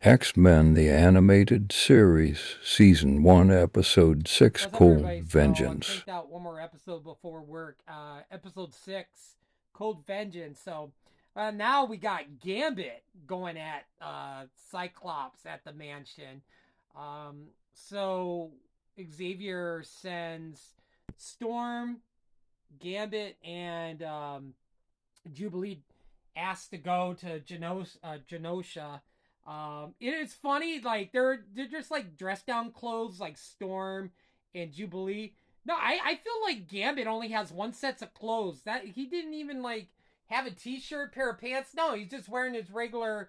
X-Men the Animated Series, Season 1, Episode 6, What's up, Cold everybody? So I Vengeance. cranked out one more episode before work. Episode 6, Cold Vengeance. So now we got Gambit going at Cyclops at the mansion. So Xavier sends Storm, Gambit, and Jubilee asked to go to Genosha. It is funny, like they're just like dressed down clothes, like Storm and Jubilee. No, I feel like Gambit only has one set of clothes. That he didn't even like have a t-shirt, pair of pants. No, he's just wearing his regular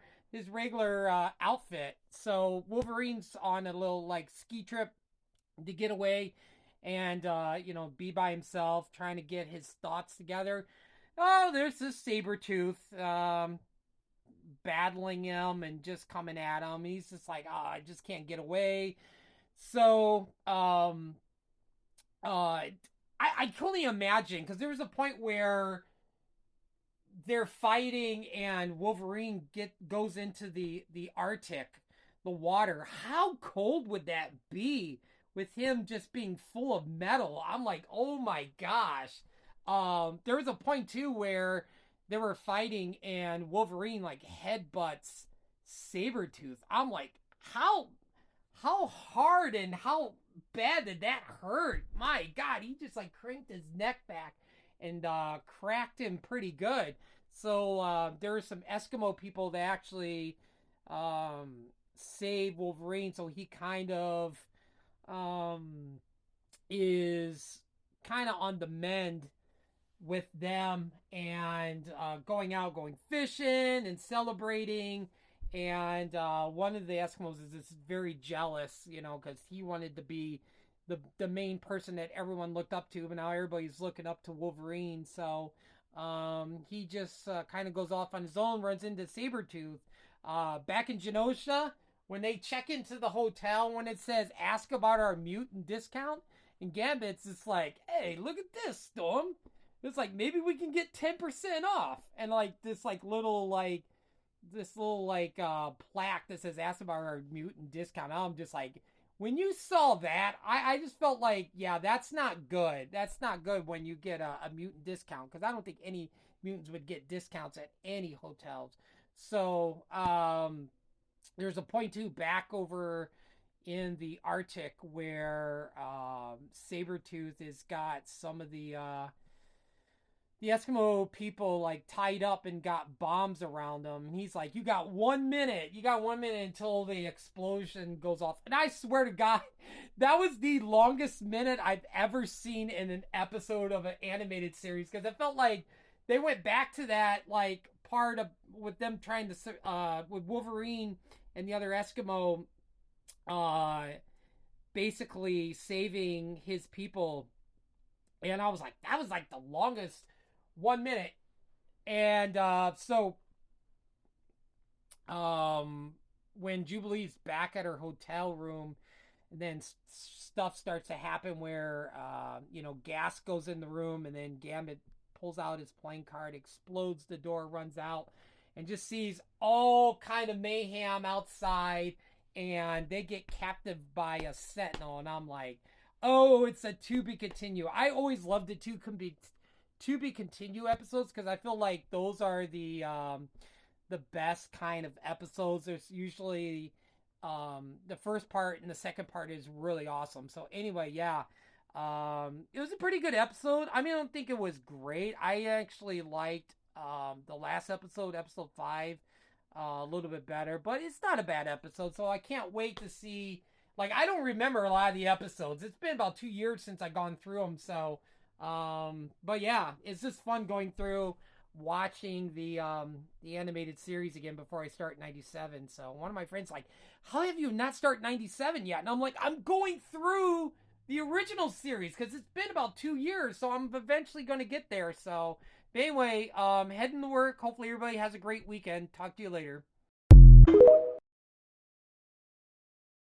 outfit. So Wolverine's on a little like ski trip to get away and be by himself, trying to get his thoughts together. Oh, there's this saber tooth battling him and just coming at him. He's just like, oh, I just can't get away. So I can only imagine, because there was a point where they're fighting and Wolverine goes into the Arctic, the water. How cold would that be with him just being full of metal? I'm like, oh my gosh. There was a point too where they were fighting and Wolverine like headbutts Sabretooth. I'm like, how hard and how bad did that hurt? My God, he just like cranked his neck back and cracked him pretty good. So there were some Eskimo people that actually saved Wolverine. So he kind of um, is kind of on the mend with them and going fishing and celebrating. And one of the Eskimos is very jealous, because he wanted to be the main person that everyone looked up to, but now everybody's looking up to Wolverine. So he just kind of goes off on his own, runs into Sabretooth. Back in Genosha, when they check into the hotel, when it says ask about our mutant discount, and Gambit's just like, hey, look at this, Storm. It's like maybe we can get 10% off, and like this little plaque that says ask about our mutant discount. I'm just like, when you saw that, I just felt like, yeah, that's not good. That's not good when you get a mutant discount, because I don't think any mutants would get discounts at any hotels. So there's a point too back over in the Arctic where Sabretooth has got some of the Eskimo people like tied up and got bombs around them. And he's like, you got 1 minute. You got 1 minute until the explosion goes off. And I swear to God, that was the longest minute I've ever seen in an episode of an animated series. Because it felt like they went back to that like part of with them trying to with Wolverine and the other Eskimo uh basically saving his people. And I was like, that was like the longest 1 minute. And when Jubilee's back at her hotel room, and then stuff starts to happen where gas goes in the room, and then Gambit pulls out his playing card, explodes the door, runs out, and just sees all kind of mayhem outside, and they get captive by a sentinel. And I'm like, oh, it's a to be continue. I always loved the to be continue episodes, because I feel like those are the best kind of episodes. There's usually the first part and the second part is really awesome. So anyway, yeah, it was a pretty good episode. I mean, I don't think it was great. I actually liked the last episode, episode 5, a little bit better, but it's not a bad episode. So I can't wait to see. Like, I don't remember a lot of the episodes. It's been about 2 years since I've gone through them. So, but yeah, it's just fun going through watching the animated series again before I start 97. So one of my friends like, how have you not start 97 yet? And I'm like, I'm going through the original series because it's been about 2 years, so I'm eventually going to get there. So but anyway, heading to work. Hopefully everybody has a great weekend. Talk to you later.